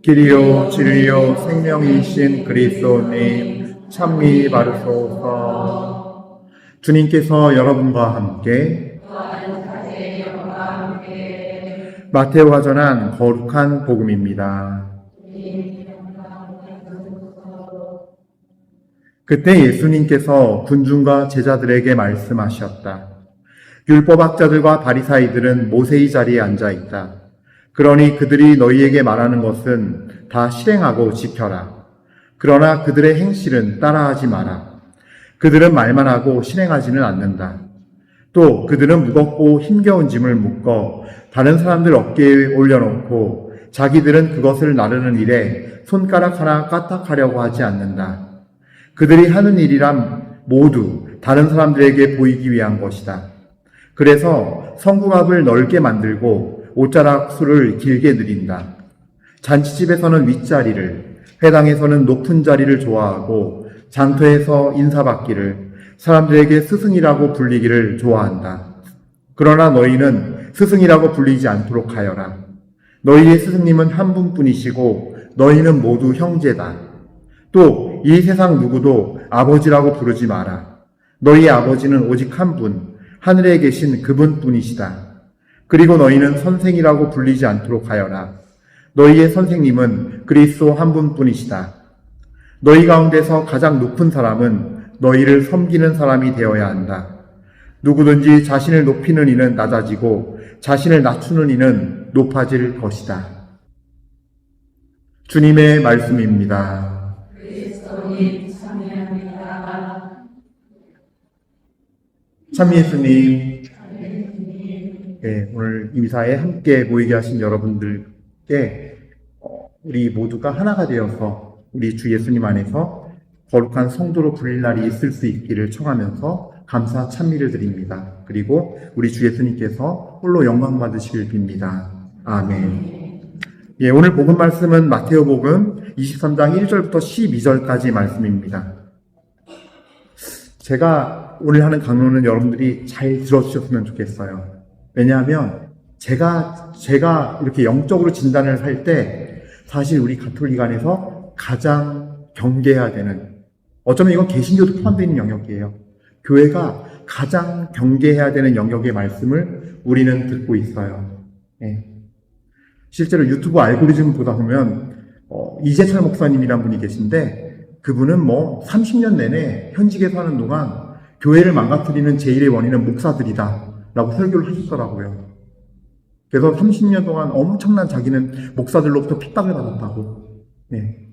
길이요 진리요 생명이신 그리스도님 찬미 받으소서. 주님께서 여러분과 함께 마테오가 전한 거룩한 복음입니다. 그때 예수님께서 군중과 제자들에게 말씀하셨다. 율법학자들과 바리사이들은 모세의 자리에 앉아 있다. 그러니 그들이 너희에게 말하는 것은 다 실행하고 지켜라. 그러나 그들의 행실은 따라하지 마라. 그들은 말만 하고 실행하지는 않는다. 또 그들은 무겁고 힘겨운 짐을 묶어 다른 사람들 어깨에 올려놓고 자기들은 그것을 나르는 일에 손가락 하나 까딱하려고 하지 않는다. 그들이 하는 일이란 모두 다른 사람들에게 보이기 위한 것이다. 그래서 성궁합을 넓게 만들고 옷자락 수를 길게 늘린다. 잔치집에서는 윗자리를, 회당에서는 높은 자리를 좋아하고 장터에서 인사받기를, 사람들에게 스승이라고 불리기를 좋아한다. 그러나 너희는 스승이라고 불리지 않도록 하여라. 너희의 스승님은 한 분뿐이시고 너희는 모두 형제다. 또 이 세상 누구도 아버지라고 부르지 마라. 너희의 아버지는 오직 한 분, 하늘에 계신 그분뿐이시다. 그리고 너희는 선생이라고 불리지 않도록 하여라. 너희의 선생님은 그리스도 한 분뿐이시다. 너희 가운데서 가장 높은 사람은 너희를 섬기는 사람이 되어야 한다. 누구든지 자신을 높이는 이는 낮아지고 자신을 낮추는 이는 높아질 것이다. 주님의 말씀입니다. 그리스도님 찬미합니다. 참 예수님, 네, 오늘 이 미사에 함께 모이게 하신 여러분들께 우리 모두가 하나가 되어서 우리 주 예수님 안에서 거룩한 성도로 불릴 날이 있을 수 있기를 청하면서 감사 찬미를 드립니다. 그리고 우리 주 예수님께서 홀로 영광 받으시길 빕니다. 아멘. 예, 오늘 복음 말씀은 마테오 복음 23장 1절부터 12절까지 말씀입니다. 제가 오늘 하는 강론은 여러분들이 잘 들어주셨으면 좋겠어요. 왜냐하면 제가 이렇게 영적으로 진단을 할 때 사실 우리 가톨릭 안에서 가장 경계해야 되는, 어쩌면 이건 개신교도 포함되어 있는 영역이에요. 교회가 가장 경계해야 되는 영역의 말씀을 우리는 듣고 있어요. 예. 실제로 유튜브 알고리즘 보다 보면 이재철 목사님이란 분이 계신데 그분은 30년 내내 현직에서 하는 동안 교회를 망가뜨리는 제1의 원인은 목사들이다 라고 설교를 하셨더라고요. 그래서 30년 동안 엄청난 자기는 목사들로부터 핍박을 받았다고. 네.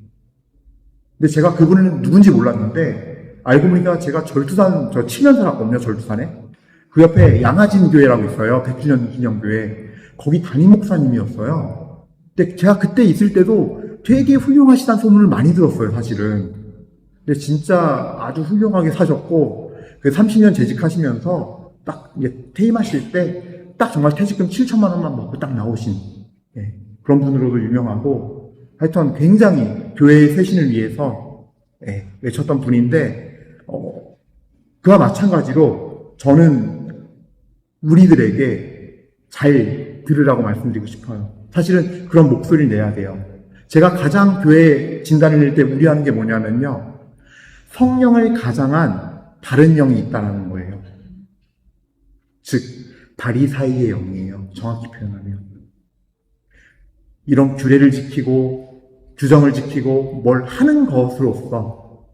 근데 제가 그분은 누군지 몰랐는데 알고 보니까 제가 절두산, 저 7년 살았거든요, 절두산에. 그 옆에 양아진 교회라고 있어요. 100주년 기념교회. 거기 담임 목사님이었어요. 근데 제가 그때 있을 때도 되게 훌륭하시다는 소문을 많이 들었어요, 사실은. 근데 진짜 아주 훌륭하게 사셨고, 그 30년 재직하시면서 딱 퇴임하실 때 딱 정말 퇴직금 7천만 원만 먹고 딱 나오신, 예, 그런 분으로도 유명하고, 하여튼 굉장히 교회의 쇄신을 위해서, 예, 외쳤던 분인데, 그와 마찬가지로 저는 우리들에게 잘 들으라고 말씀드리고 싶어요. 사실은 그런 목소리를 내야 돼요. 제가 가장 교회 진단을 낼 때 우려하는 게 뭐냐면요. 성령을 가장한 다른 영이 있다는 거예요. 즉, 바리사이의 영이에요. 정확히 표현하면. 이런 규례를 지키고 규정을 지키고 뭘 하는 것으로서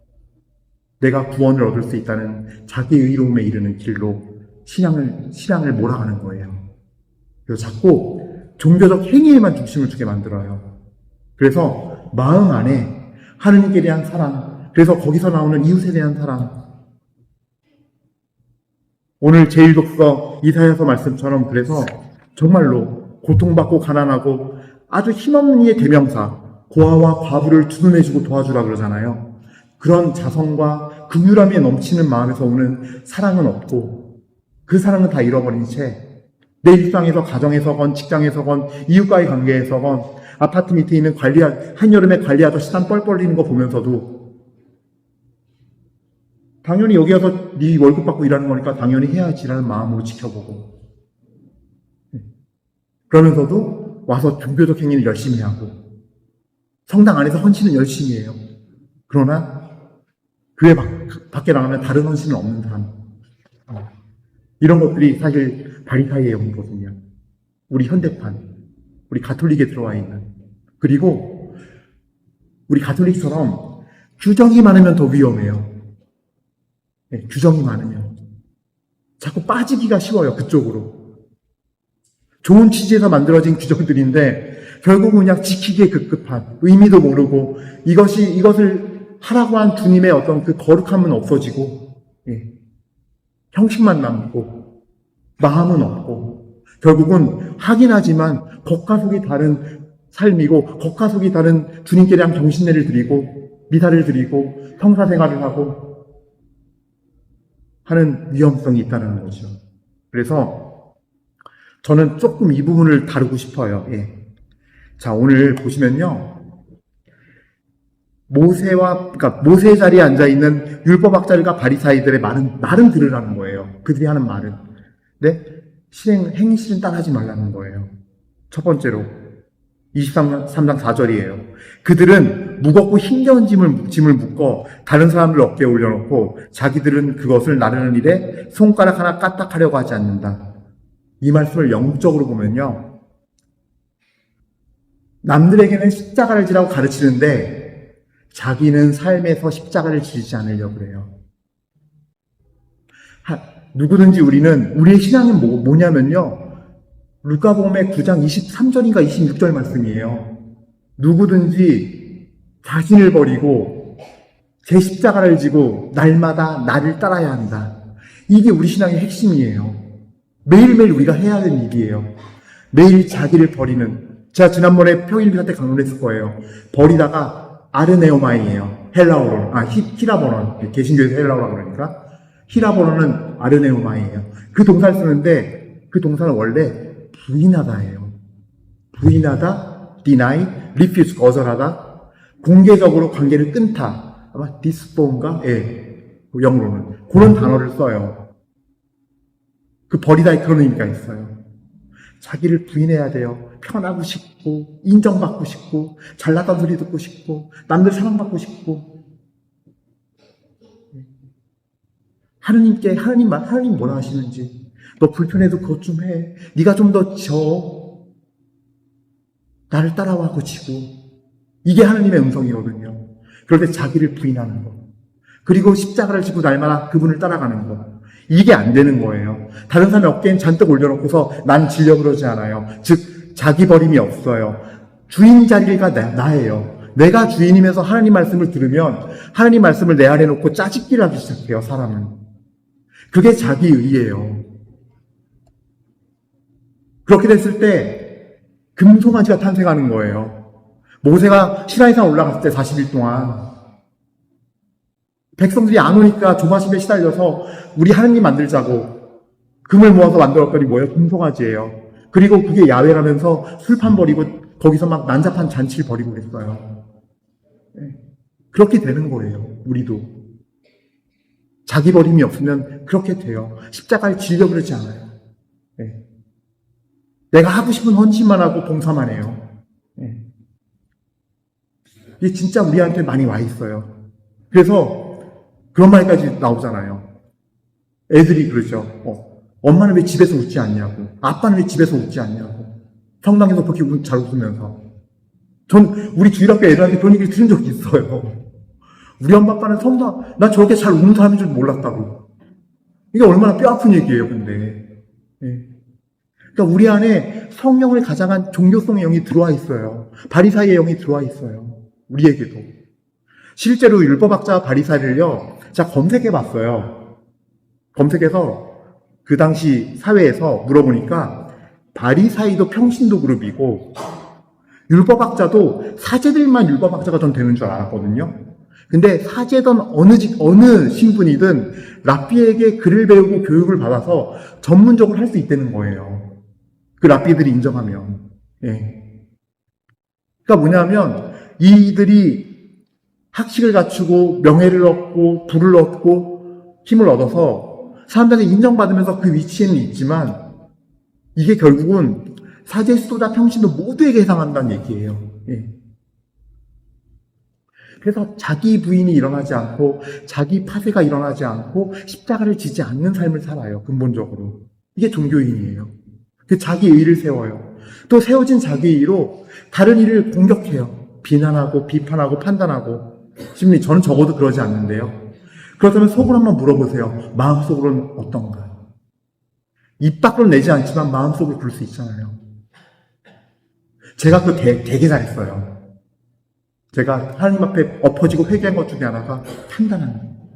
내가 구원을 얻을 수 있다는 자기 의로움에 이르는 길로 신앙을 몰아가는 거예요. 그래서 자꾸 종교적 행위에만 중심을 두게 만들어요. 그래서 마음 안에 하느님께 대한 사랑, 그래서 거기서 나오는 이웃에 대한 사랑, 오늘 제1독서 이사야서 말씀처럼 그래서 정말로 고통받고 가난하고 아주 힘없는 이의 대명사, 고아와 과부를 두둔해주고 도와주라 그러잖아요. 그런 자성과 긍휼함이 넘치는 마음에서 오는 사랑은 없고 그 사랑은 다 잃어버린 채 내 일상에서, 가정에서건 직장에서건 이웃과의 관계에서건 아파트 밑에 있는 한여름에 관리 아저씨 땀 뻘뻘 흘리는 거 보면서도 당연히 여기 와서 네 월급 받고 일하는 거니까 당연히 해야지라는 마음으로 지켜보고, 그러면서도 와서 종교적 행위를 열심히 하고 성당 안에서 헌신은 열심히 해요. 그러나 교회 밖에 나가면 다른 헌신은 없는 사람. 이런 것들이 사실 바리사이의 영이거든요. 우리 현대판, 우리 가톨릭에 들어와 있는. 그리고 우리 가톨릭처럼 규정이 많으면 더 위험해요. 네, 규정이 많으면 자꾸 빠지기가 쉬워요. 그쪽으로. 좋은 취지에서 만들어진 규정들인데 결국은 그냥 지키기에 급급한, 의미도 모르고 이것을 하라고 한 주님의 어떤 그 거룩함은 없어지고, 예, 형식만 남고 마음은 없고, 결국은 하긴 하지만 겉과 속이 다른 삶이고 겉과 속이 다른 주님께 대한 경신례를 드리고 미사를 드리고 성사생활을 하고 하는 위험성이 있다는 거죠. 그래서 저는 조금 이 부분을 다루고 싶어요. 예. 자, 오늘 보시면요. 그러니까 모세의 자리에 앉아있는 율법학자들과 바리사이들의 말은 들으라는 거예요. 그들이 하는 말은. 근데 행실은 따라하지 말라는 거예요. 첫 번째로. 23장 4절이에요. 그들은 무겁고 힘겨운 짐을 묶어 다른 사람들 어깨에 올려놓고 자기들은 그것을 나르는 일에 손가락 하나 까딱하려고 하지 않는다. 이 말씀을 영적으로 보면요. 남들에게는 십자가를 지라고 가르치는데 자기는 삶에서 십자가를 지지 않으려고 그래요. 누구든지 우리의 신앙은 뭐냐면요. 루카복음의 9장 23절인가 26절 말씀이에요. 누구든지 자신을 버리고 제 십자가를 지고 날마다 나를 따라야 한다. 이게 우리 신앙의 핵심이에요. 매일매일 우리가 해야 하는 일이에요. 매일 자기를 버리는. 제가 지난번에 평일비사 때 강론했을 거예요. 버리다가 아르네오마이예요. 헬라어로. 히라번어. 개신교에서 헬라어라고 그러니까. 히라번어는 아르네오마이예요. 그 동사를 쓰는데 그 동사는 원래 부인하다예요. 부인하다, deny, refuse, 거절하다, 공개적으로 관계를 끊다. 아마 disbond인가? 예, 영어로는. 그런 단어를 써요. 그 버리다에 그런 의미가 있어요. 자기를 부인해야 돼요. 편하고 싶고, 인정받고 싶고, 잘났다는 소리 듣고 싶고, 남들 사랑받고 싶고. 하나님 뭐라 하시는지. 너 불편해도 그것 좀 해. 네가 좀 더 나를 따라와 고치고. 이게 하나님의 음성이거든요. 그럴 때 자기를 부인하는 거. 그리고 십자가를 지고 날마다 그분을 따라가는 거. 이게 안 되는 거예요. 다른 사람의 어깨엔 잔뜩 올려놓고서 난 지려고 그러지 않아요. 즉 자기 버림이 없어요. 주인 자리가 나예요. 내가 주인이면서 하나님 말씀을 들으면 하나님 말씀을 내 아래 놓고 짜집기를 하기 시작해요. 사람은. 그게 자기의예요. 그렇게 됐을 때 금송아지가 탄생하는 거예요. 모세가 시나이산 올라갔을 때 40일 동안 백성들이 안 오니까 조바심에 시달려서 우리 하나님 만들자고 금을 모아서 만들었더니 뭐예요? 금송아지예요. 그리고 그게 야외라면서 술판 버리고 거기서 막 난잡한 잔치를 벌이고 그랬어요. 그렇게 되는 거예요. 우리도. 자기 버림이 없으면 그렇게 돼요. 십자가를 지려고 그러지 않아요. 내가 하고 싶은 헌신만 하고 봉사만 해요. 이게 진짜 우리한테 많이 와 있어요. 그래서 그런 말까지 나오잖아요. 애들이 그러죠. 엄마는 왜 집에서 웃지 않냐고. 아빠는 왜 집에서 웃지 않냐고. 성당에서 그렇게 잘 웃으면서. 전 우리 주일학교 애들한테 그런 얘기를 들은 적이 있어요. 우리 엄마 아빠는 성당, 나 저렇게 잘 웃는 사람인 줄 몰랐다고. 이게 얼마나 뼈아픈 얘기예요, 근데. 그러니까 우리 안에 성령을 가장한 종교성의 영이 들어와 있어요. 바리사이의 영이 들어와 있어요. 우리에게도. 실제로 율법학자 바리사이를요, 제가 검색해 봤어요. 검색해서 그 당시 사회에서 물어보니까 바리사이도 평신도 그룹이고 율법학자도 사제들만 율법학자가 전 되는 줄 알았거든요. 근데 사제든 어느 신분이든 랍비에게 글을 배우고 교육을 받아서 전문적으로 할 수 있다는 거예요. 그 랍비들이 인정하면. 그러니까 뭐냐면 이들이 학식을 갖추고 명예를 얻고 부를 얻고 힘을 얻어서 사람들에게 인정받으면서 그 위치에는 있지만 이게 결국은 사제, 수도자, 평신도 모두에게 해당한다는 얘기예요. 예. 그래서 자기 부인이 일어나지 않고 자기 파쇄가 일어나지 않고 십자가를 지지 않는 삶을 살아요. 근본적으로. 이게 종교인이에요. 그 자기 의를 세워요. 또 세워진 자기 의로 다른 이를 공격해요. 비난하고 비판하고 판단하고. 심리 저는 적어도 그러지 않는데요. 그렇다면 속으로 한번 물어보세요. 마음속으로는 어떤가? 입 밖으로 내지 않지만 마음속으로 그럴 수 있잖아요. 제가 그거 되게 잘했어요. 제가 하나님 앞에 엎어지고 회개한 것 중에 하나가 판단하는 거.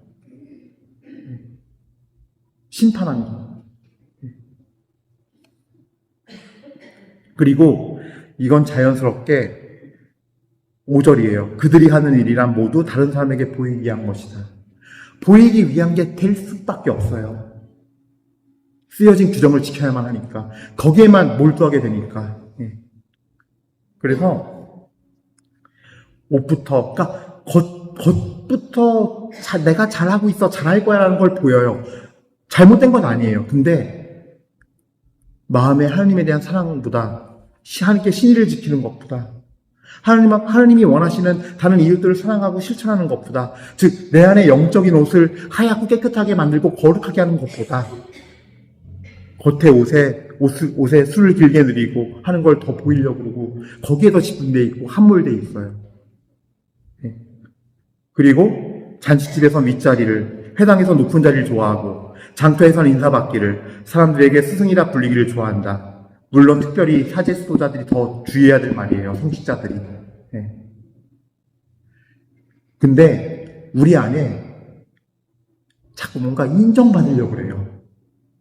심판하는 거. 그리고 이건 자연스럽게 5절이에요. 그들이 하는 일이란 모두 다른 사람에게 보이기 위한 것이다. 보이기 위한 게 될 수밖에 없어요. 쓰여진 규정을 지켜야만 하니까. 거기에만 몰두하게 되니까. 그래서 옷부터, 그러니까 겉부터 내가 잘하고 있어, 잘할 거야 라는 걸 보여요. 잘못된 건 아니에요. 근데 마음에 하나님에 대한 사랑보다 하나님께 신의를 지키는 것보다 하나님이 원하시는 다른 이웃들을 사랑하고 실천하는 것보다, 즉 내 안에 영적인 옷을 하얗고 깨끗하게 만들고 거룩하게 하는 것보다 겉에 옷에 술을 길게 늘이고 하는 걸 더 보이려고 그러고 거기에 더 집중돼 있고 함몰돼 있어요. 그리고 잔치집에서 윗자리를, 회당에서 높은 자리를 좋아하고 장터에서는 인사받기를, 사람들에게 스승이라 불리기를 좋아한다. 물론 특별히 사제 수도자들이 더 주의해야 될 말이에요. 성직자들이. 근데 우리 안에 자꾸 뭔가 인정받으려고 그래요.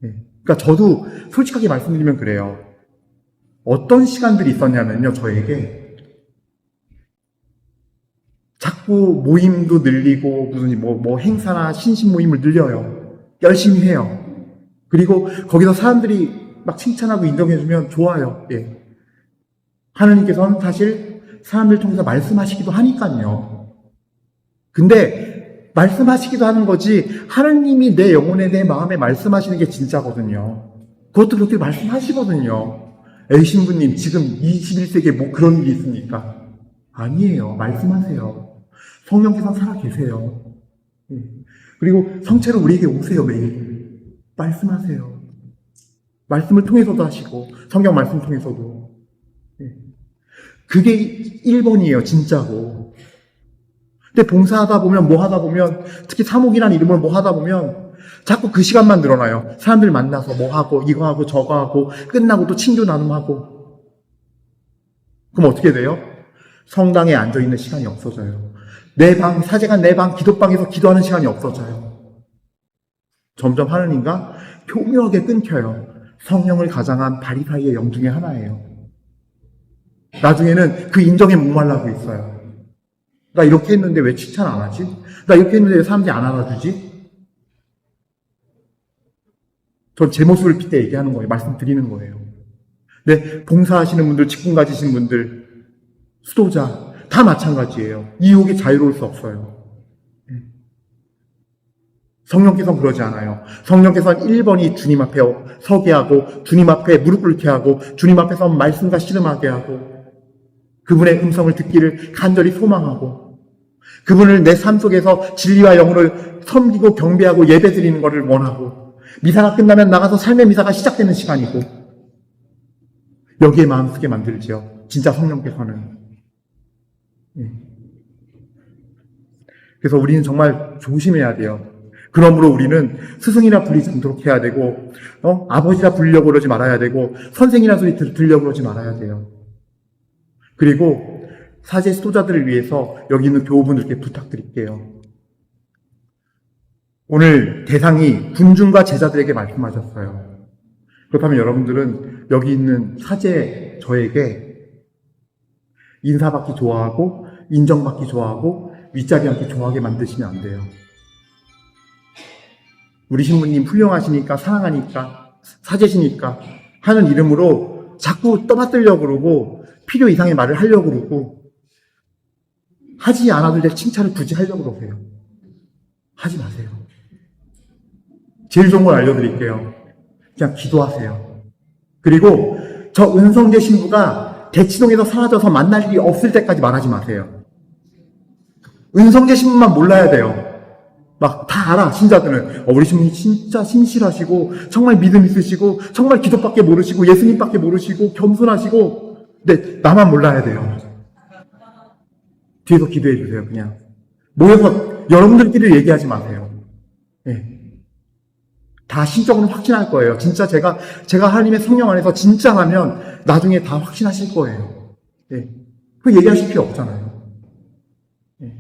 그러니까 저도 솔직하게 말씀드리면 그래요. 어떤 시간들이 있었냐면요, 저에게 자꾸 모임도 늘리고 무슨 뭐 행사나 신신 모임을 늘려요. 열심히 해요. 그리고 거기서 사람들이 막 칭찬하고 인정해주면 좋아요. 하나님께서는 사실 사람들 통해서 말씀하시기도 하니까요. 근데 말씀하시기도 하는 거지 하나님이 내 영혼에 내 마음에 말씀하시는 게 진짜거든요. 그것도 그렇게 말씀하시거든요. 에이 신부님 지금 21세기에 뭐 그런 일이 있습니까? 아니에요. 말씀하세요. 성령께서 살아계세요. 그리고 성체로 우리에게 오세요. 매일 말씀하세요. 말씀을 통해서도 하시고 성경 말씀 통해서도. 그게 1번이에요. 진짜고. 근데 봉사하다 보면 뭐 하다 보면 특히 사목이라는 이름으로 뭐 하다 보면 자꾸 그 시간만 늘어나요. 사람들 만나서 뭐 하고 이거 하고 저거 하고 끝나고 또 친교 나눔하고. 그럼 어떻게 돼요? 성당에 앉아있는 시간이 없어져요. 내 방, 사제가 내 방, 기도방에서 기도하는 시간이 없어져요. 점점 하느님과 교묘하게 끊겨요. 성령을 가장한 바리사이의 영 중에 하나예요. 나중에는 그 인정에 목말라고 있어요. 나 이렇게 했는데 왜 칭찬 안 하지? 나 이렇게 했는데 왜 사람들이 안 알아주지? 전 제 모습을 빗대 얘기하는 거예요. 말씀드리는 거예요. 네, 봉사하시는 분들, 직분 가지신 분들, 수도자 다 마찬가지예요. 유혹에 자유로울 수 없어요. 성령께서는 그러지 않아요. 성령께서는 1번이 주님 앞에 서게 하고 주님 앞에 무릎 꿇게 하고 주님 앞에서 말씀과 씨름하게 하고 그분의 음성을 듣기를 간절히 소망하고 그분을 내 삶 속에서 진리와 영으로 섬기고 경배하고 예배드리는 것을 원하고 미사가 끝나면 나가서 삶의 미사가 시작되는 시간이고 여기에 마음 쓰게 만들지요. 진짜 성령께서는. 그래서 우리는 정말 조심해야 돼요. 그러므로 우리는 스승이라 불리지 않도록 해야 되고 아버지라 불리려고 그러지 말아야 되고 선생이라 소리 들으려고 그러지 말아야 돼요. 그리고 사제 수도자들을 위해서 여기 있는 교우분들께 부탁드릴게요. 오늘 대상이 군중과 제자들에게 말씀하셨어요. 그렇다면 여러분들은 여기 있는 사제 저에게 인사받기 좋아하고 인정받기 좋아하고 윗자리 앉기 좋아하게 만드시면 안 돼요. 우리 신부님 훌륭하시니까 사랑하니까 사제시니까 하는 이름으로 자꾸 떠받들려고 그러고 필요 이상의 말을 하려고 그러고 하지 않아도 될 칭찬을 굳이 하려고 그러세요. 하지 마세요. 제일 좋은 걸 알려드릴게요. 그냥 기도하세요. 그리고 저 은성재 신부가 대치동에서 사라져서 만날 일이 없을 때까지 말하지 마세요. 은성재 신부만 몰라야 돼요. 막 다 알아, 신자들은. 우리 신부님 진짜 신실하시고, 정말 믿음 있으시고, 정말 기도밖에 모르시고, 예수님밖에 모르시고, 겸손하시고, 근데 나만 몰라야 돼요. 뒤에서 기도해 주세요, 그냥. 모여서 여러분들끼리 얘기하지 마세요. 예. 다 신적으로 확신할 거예요. 진짜 제가 하나님의 성령 안에서 진짜 하면 나중에 다 확신하실 거예요. 예. 그 얘기하실 필요 없잖아요. 예.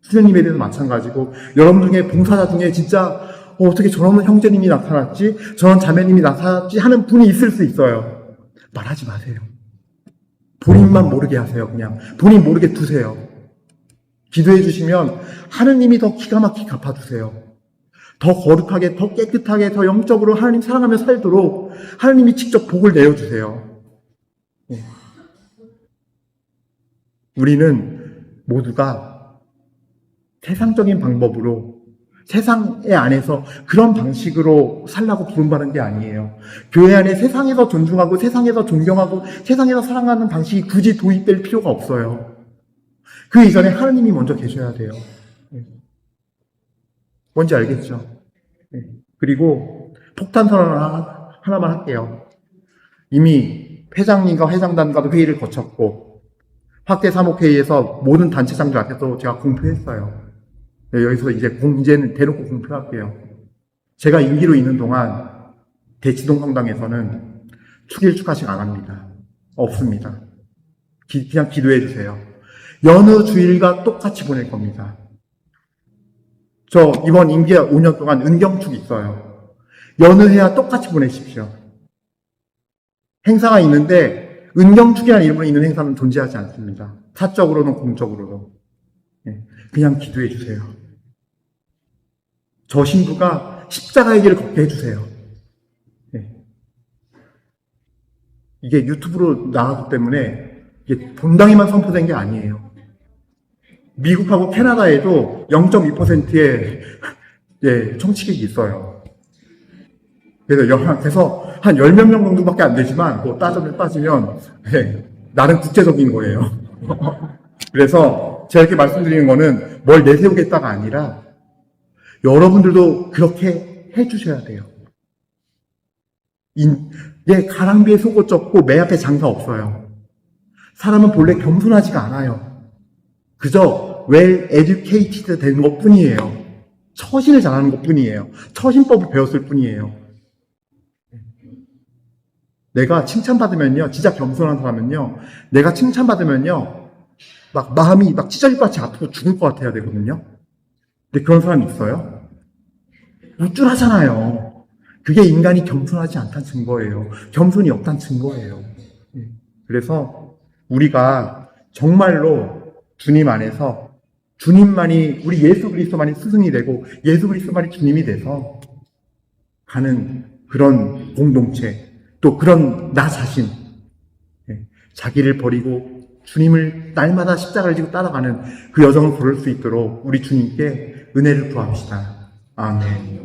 수녀님에 대해서 마찬가지고, 여러분 중에 봉사자 중에 진짜, 어떻게 저런 형제님이 나타났지? 저런 자매님이 나타났지? 하는 분이 있을 수 있어요. 말하지 마세요. 본인만 모르게 하세요, 그냥. 본인 모르게 두세요. 기도해 주시면 하느님이 더 기가 막히게 갚아주세요. 더 거룩하게, 더 깨끗하게, 더 영적으로 하나님 사랑하며 살도록 하느님이 직접 복을 내어주세요. 예. 우리는 모두가 세상적인 방법으로 세상의 안에서 그런 방식으로 살라고 부름받은 게 아니에요. 교회 안에 세상에서 존중하고 세상에서 존경하고 세상에서 사랑하는 방식이 굳이 도입될 필요가 없어요. 그 이전에 하느님이 먼저 계셔야 돼요. 뭔지 알겠죠? 그리고 폭탄 선언을 하나만 할게요. 이미 회장님과 회장단과도 회의를 거쳤고 확대 사목회의에서 모든 단체장들 앞에서 제가 공표했어요. 여기서 이제는 대놓고 공표할게요. 제가 임기로 있는 동안 대치동 성당에서는 축일 축하식 안 합니다. 없습니다. 그냥 기도해 주세요. 여느 주일과 똑같이 보낼 겁니다. 저 이번 임기 5년 동안 은경축 있어요. 여느 해야 똑같이 보내십시오. 행사가 있는데 은경축이라는 이름으로 있는 행사는 존재하지 않습니다. 사적으로는 공적으로도. 그냥 기도해 주세요. 저 신부가 십자가의 길을 걷게 해주세요. 이게 유튜브로 나가기 때문에 이게 본당에만 선포된 게 아니에요. 미국하고 캐나다에도 0.2%의 청취객이 있어요. 그래서 한 10몇 명 정도밖에 안 되지만, 뭐 따지면, 나름 국제적인 거예요. 그래서 제가 이렇게 말씀드리는 거는 뭘 내세우겠다가 아니라, 여러분들도 그렇게 해주셔야 돼요. 가랑비에 속옷 젖고 매 앞에 장사 없어요. 사람은 본래 겸손하지가 않아요. 그저 well educated 된 것 뿐이에요. 처신을 잘하는 것 뿐이에요. 처신법을 배웠을 뿐이에요. 내가 칭찬받으면요, 진짜 겸손한 사람은요, 내가 칭찬받으면요, 막 마음이 막 찢어질 것 같이 아프고 죽을 것 같아야 되거든요. 근데 그런 사람이 있어요? 우쭐하잖아요. 그게 인간이 겸손하지 않다는 증거예요. 겸손이 없다는 증거예요. 그래서 우리가 정말로 주님 안에서 주님만이, 우리 예수 그리스도만이 스승이 되고 예수 그리스도만이 주님이 돼서 가는 그런 공동체, 또 그런 나 자신, 자기를 버리고 주님을 날마다 십자가를 지고 따라가는 그 여정을 걸을 수 있도록 우리 주님께 은혜를 구합시다. 아멘.